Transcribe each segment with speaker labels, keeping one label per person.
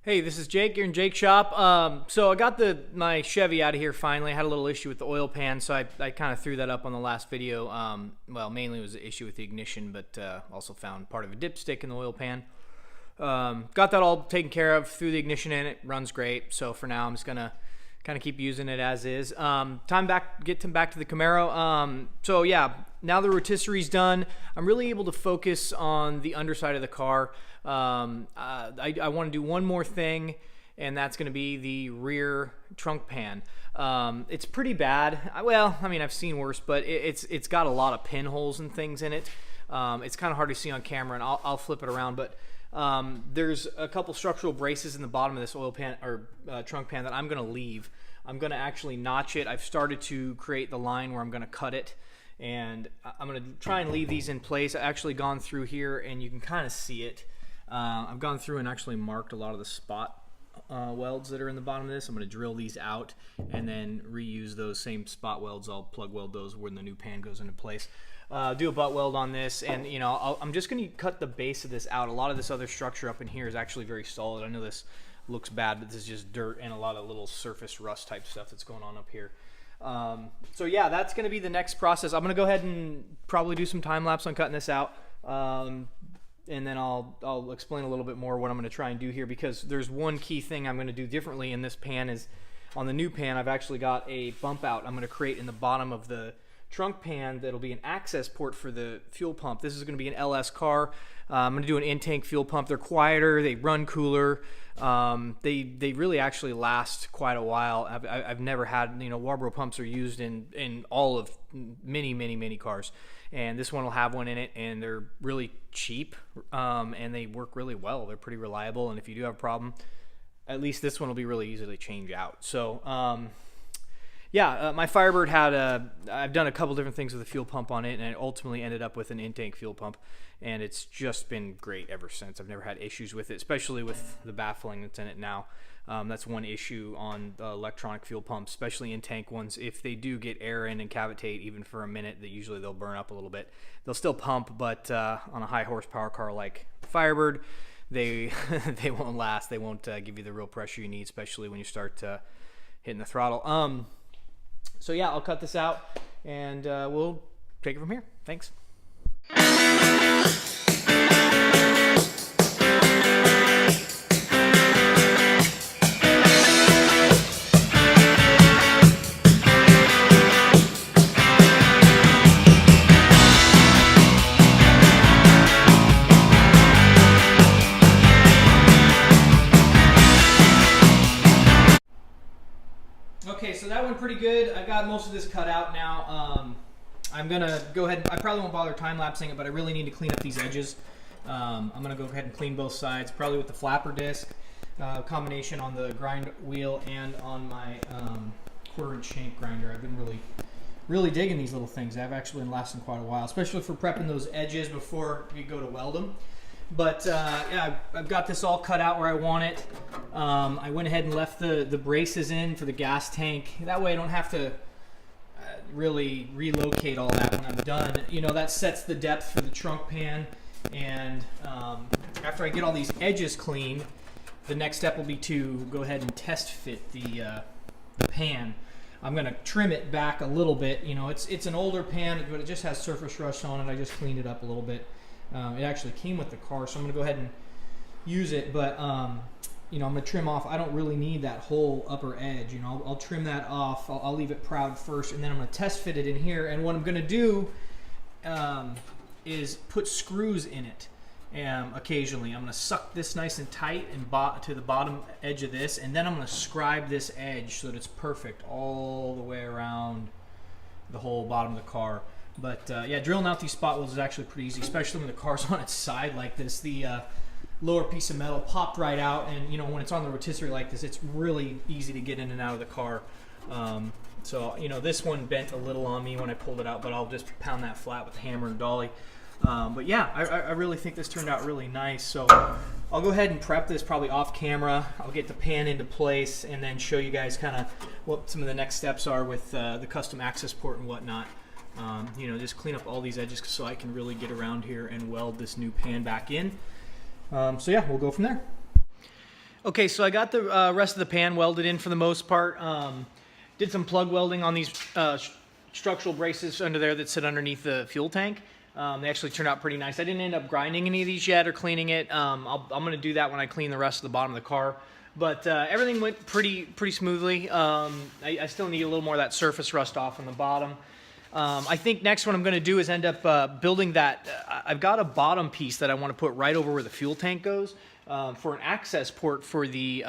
Speaker 1: Hey, this is Jake here in Jake's shop. So I got my Chevy out of here finally. I had a little issue with the oil pan, so I kind of threw that up on the last video. Well, mainly it was an issue with the ignition, but also found part of a dipstick in the oil pan. Got that all taken care of, threw the ignition in, it runs great. So for now, I'm just gonna kind of keep using it as is. Get back to the Camaro. So yeah, now the rotisserie's done, I'm really able to focus on the underside of the car. I want to do one more thing, and that's going to be the rear trunk pan. It's pretty bad. Well, I mean, I've seen worse, but it's got a lot of pinholes and things in it. It's kind of hard to see on camera, and I'll flip it around, but there's a couple structural braces in the bottom of this oil pan or trunk pan that I'm going to leave. I'm going to actually notch it. I've started to create the line where I'm going to cut it, and I'm going to try and leave these in place. I've actually gone through here, and you can kind of see it. I've gone through and actually marked a lot of the spot welds that are in the bottom of this. I'm going to drill these out and then reuse those same spot welds. I'll plug weld those when the new pan goes into place. Do a butt weld on this, and you know, I'm just going to cut the base of this out. A lot of this other structure up in here is actually very solid. I know this looks bad, but this is just dirt and a lot of little surface rust type stuff that's going on up here. So yeah, that's going to be the next process. I'm going to go ahead and probably do some time lapse on cutting this out. And then I'll explain a little bit more what I'm going to try and do here, because there's one key thing I'm going to do differently in this pan. Is on the new pan, I've actually got a bump out I'm going to create in the bottom of the trunk pan that'll be an access port for the fuel pump. This is going to be an LS car. I'm going to do an in-tank fuel pump. They're quieter, they run cooler, they really actually last quite a while. I've never had, you know, Warbro pumps are used in all of many cars, and this one will have one in it, and they're really cheap, and they work really well. They're pretty reliable, and if you do have a problem, at least this one will be really easy to change out. So yeah, my Firebird had I've done a couple different things with the fuel pump on it, and it ultimately ended up with an intake fuel pump, and it's just been great ever since. I've never had issues with it, especially with the baffling that's in it now. That's one issue on the electronic fuel pumps, especially in-tank ones. If they do get air in and cavitate even for a minute, usually they'll burn up a little bit. They'll still pump, but on a high horsepower car like Firebird, they won't last. They won't give you the real pressure you need, especially when you start hitting the throttle. So yeah, I'll cut this out, and we'll take it from here. Thanks. Okay, so that went pretty good. I got most of this cut out now. I'm gonna go ahead. I probably won't bother time lapsing it, but I really need to clean up these edges. I'm gonna go ahead and clean both sides, probably with the flapper disc, combination on the grind wheel and on my 1/4" shank grinder. I've been really digging these little things. They've actually been lasting quite a while, especially for prepping those edges before you go to weld them. But yeah, I've got this all cut out where I want it. I went ahead and left the braces in for the gas tank. That way I don't have to really relocate all that when I'm done. You know, that sets the depth for the trunk pan. And after I get all these edges clean, the next step will be to go ahead and test fit the pan. I'm going to trim it back a little bit. You know, it's an older pan, but it just has surface rust on it. I just cleaned it up a little bit. It actually came with the car, so I'm going to go ahead and use it, but you know, I'm going to trim off. I don't really need that whole upper edge. You know, I'll trim that off. I'll leave it proud first, and then I'm going to test fit it in here. And what I'm going to do is put screws in it occasionally. I'm going to suck this nice and tight and to the bottom edge of this, and then I'm going to scribe this edge so that it's perfect all the way around the whole bottom of the car. But yeah, drilling out these spot welds is actually pretty easy, especially when the car's on its side like this. The lower piece of metal popped right out, and you know, when it's on the rotisserie like this, it's really easy to get in and out of the car. So you know, this one bent a little on me when I pulled it out, but I'll just pound that flat with the hammer and dolly. But yeah, I really think this turned out really nice. So I'll go ahead and prep this probably off camera. I'll get the pan into place and then show you guys kind of what some of the next steps are with the custom access port and whatnot. You know, just clean up all these edges so I can really get around here and weld this new pan back in. So yeah, we'll go from there. Okay, so I got the rest of the pan welded in for the most part. Did some plug welding on these structural braces under there that sit underneath the fuel tank. They actually turned out pretty nice. I didn't end up grinding any of these yet or cleaning it. I'm going to do that when I clean the rest of the bottom of the car. But everything went pretty smoothly. I still need a little more of that surface rust off on the bottom. I think next what I'm going to do is end up building that. I've got a bottom piece that I want to put right over where the fuel tank goes for an access port for the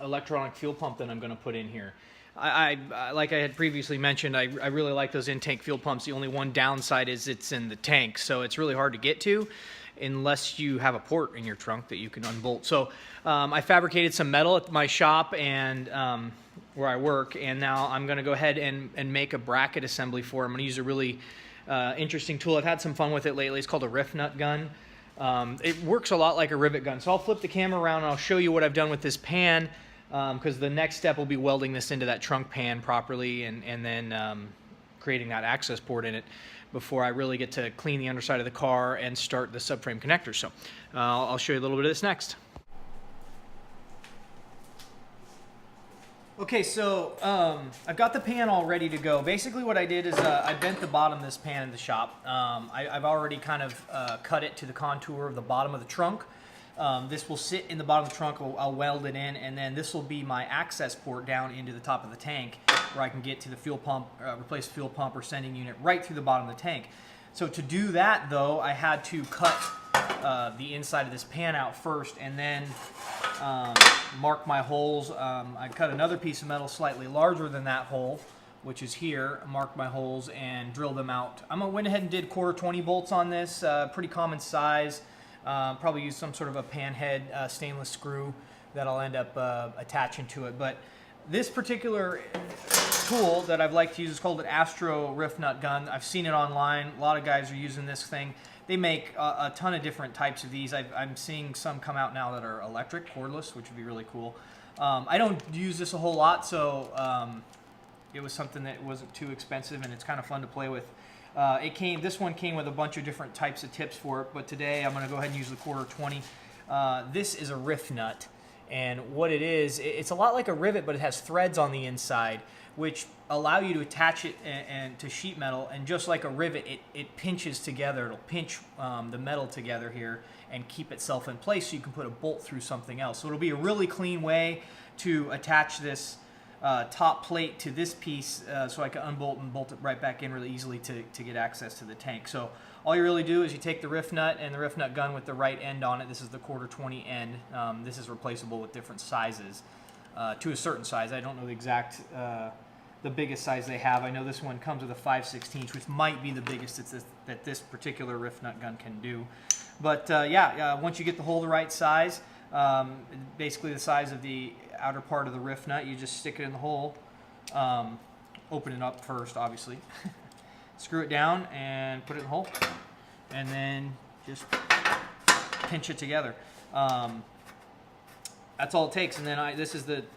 Speaker 1: electronic fuel pump that I'm going to put in here. I like I had previously mentioned, I really like those intake fuel pumps. The only one downside is it's in the tank, so it's really hard to get to unless you have a port in your trunk that you can unbolt. So I fabricated some metal at my shop and where I work, and now I'm going to go ahead and make a bracket assembly for it. I'm going to use a really interesting tool. I've had some fun with it lately. It's called a Rift Nut Gun. It works a lot like a rivet gun. So I'll flip the camera around and I'll show you what I've done with this pan, because the next step will be welding this into that trunk pan properly and then creating that access port in it before I really get to clean the underside of the car and start the subframe connector. So I'll show you a little bit of this next. Okay, so I've got the pan all ready to go. Basically what I did is I bent the bottom of this pan in the shop. I've already kind of cut it to the contour of the bottom of the trunk. This will sit in the bottom of the trunk. I'll weld it in, and then this will be my access port down into the top of the tank where I can get to the fuel pump, replace the fuel pump or sending unit right through the bottom of the tank. So to do that though, I had to cut the inside of this pan out first and then mark my holes. I cut another piece of metal slightly larger than that hole, which is here, marked my holes and drilled them out. I went ahead and did 1/4 bolts on this, pretty common size. Probably use some sort of a pan head stainless screw that I'll end up attaching to it. But this particular tool that I've liked to use is called an Astro Rift Nut Gun. I've seen it online. A lot of guys are using this thing. They make a ton of different types of these. I'm seeing some come out now that are electric, cordless, which would be really cool. I don't use this a whole lot, so it was something that wasn't too expensive, and it's kind of fun to play with. This one came with a bunch of different types of tips for it, but today I'm going to go ahead and use the 1/4. This is a rift nut, and what it is, it's a lot like a rivet, but it has threads on the inside, which allow you to attach it and to sheet metal, and just like a rivet, it pinches together. It'll pinch the metal together here and keep itself in place so you can put a bolt through something else. So it'll be a really clean way to attach this top plate to this piece so I can unbolt and bolt it right back in really easily to get access to the tank. So all you really do is you take the rift nut and the rift nut gun with the right end on it. This is the 1/4 end. This is replaceable with different sizes to a certain size. I don't know the exact the biggest size they have. I know this one comes with a 5/16, which might be the biggest that this particular rift nut gun can do. But once you get the hole the right size, basically the size of the outer part of the rift nut, you just stick it in the hole, open it up first obviously, screw it down and put it in the hole, and then just pinch it together. That's all it takes, and then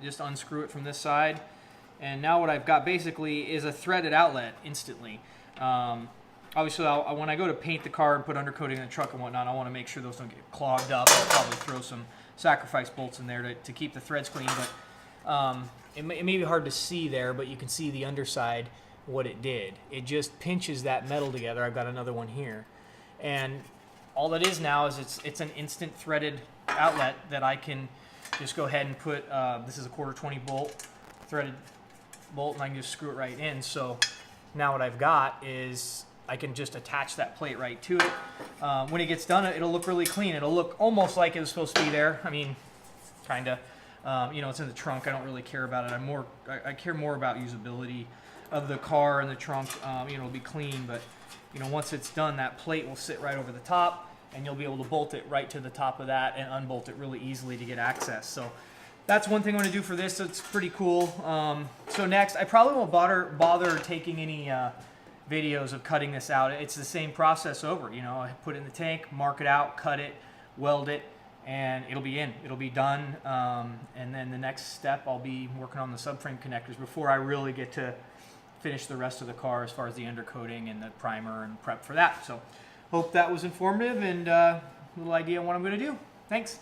Speaker 1: just unscrew it from this side, and now what I've got basically is a threaded outlet instantly. Obviously, when I go to paint the car and put undercoating in the truck and whatnot, I want to make sure those don't get clogged up. I'll probably throw some sacrifice bolts in there to keep the threads clean, but it may be hard to see there, but you can see the underside, what it did. It just pinches that metal together. I've got another one here. And all that is now is it's an instant threaded outlet that I can just go ahead and put, this is a 1/4 bolt, threaded bolt, and I can just screw it right in. So now what I've got is I can just attach that plate right to it. When it gets done, it'll look really clean. It'll look almost like it was supposed to be there. I mean, kind of. It's in the trunk. I don't really care about it. I care more about usability of the car and the trunk. It'll be clean, but once it's done, that plate will sit right over the top, and you'll be able to bolt it right to the top of that and unbolt it really easily to get access. So that's one thing I'm going to do for this. It's pretty cool. So next, I probably won't bother taking any videos of cutting this out. It's the same process over. I put it in the tank, mark it out, cut it, weld it, and it'll be in. It'll be done. And then the next step, I'll be working on the subframe connectors before I really get to finish the rest of the car as far as the undercoating and the primer and prep for that. So hope that was informative and a little idea on what I'm going to do. Thanks.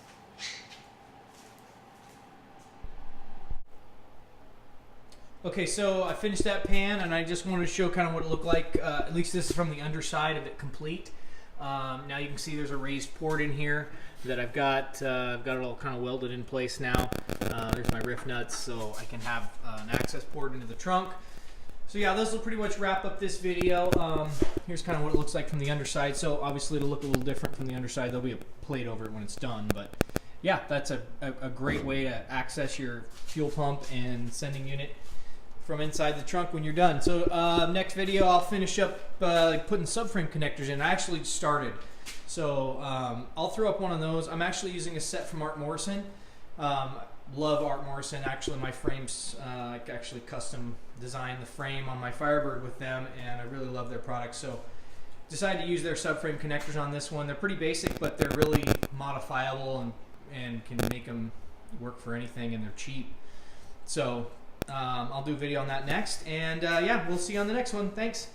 Speaker 1: Okay, so I finished that pan, and I just wanted to show kind of what it looked like. At least this is from the underside of it complete. Now you can see there's a raised port in here that I've got. I've got it all kind of welded in place now. There's my rift nuts, so I can have an access port into the trunk. So yeah, this will pretty much wrap up this video. Here's kind of what it looks like from the underside. So obviously it'll look a little different from the underside. There'll be a plate over it when it's done, but yeah, that's a great way to access your fuel pump and sending unit from inside the trunk when you're done. So next video I'll finish up putting subframe connectors in. I actually started, so I'll throw up one of those. I'm actually using a set from Art Morrison. Love Art Morrison. Actually, my frames, I actually custom designed the frame on my Firebird with them, and I really love their products. So decided to use their subframe connectors on this one. They're pretty basic, but they're really modifiable and can make them work for anything, and they're cheap. So I'll do a video on that next, and yeah, we'll see you on the next one. Thanks.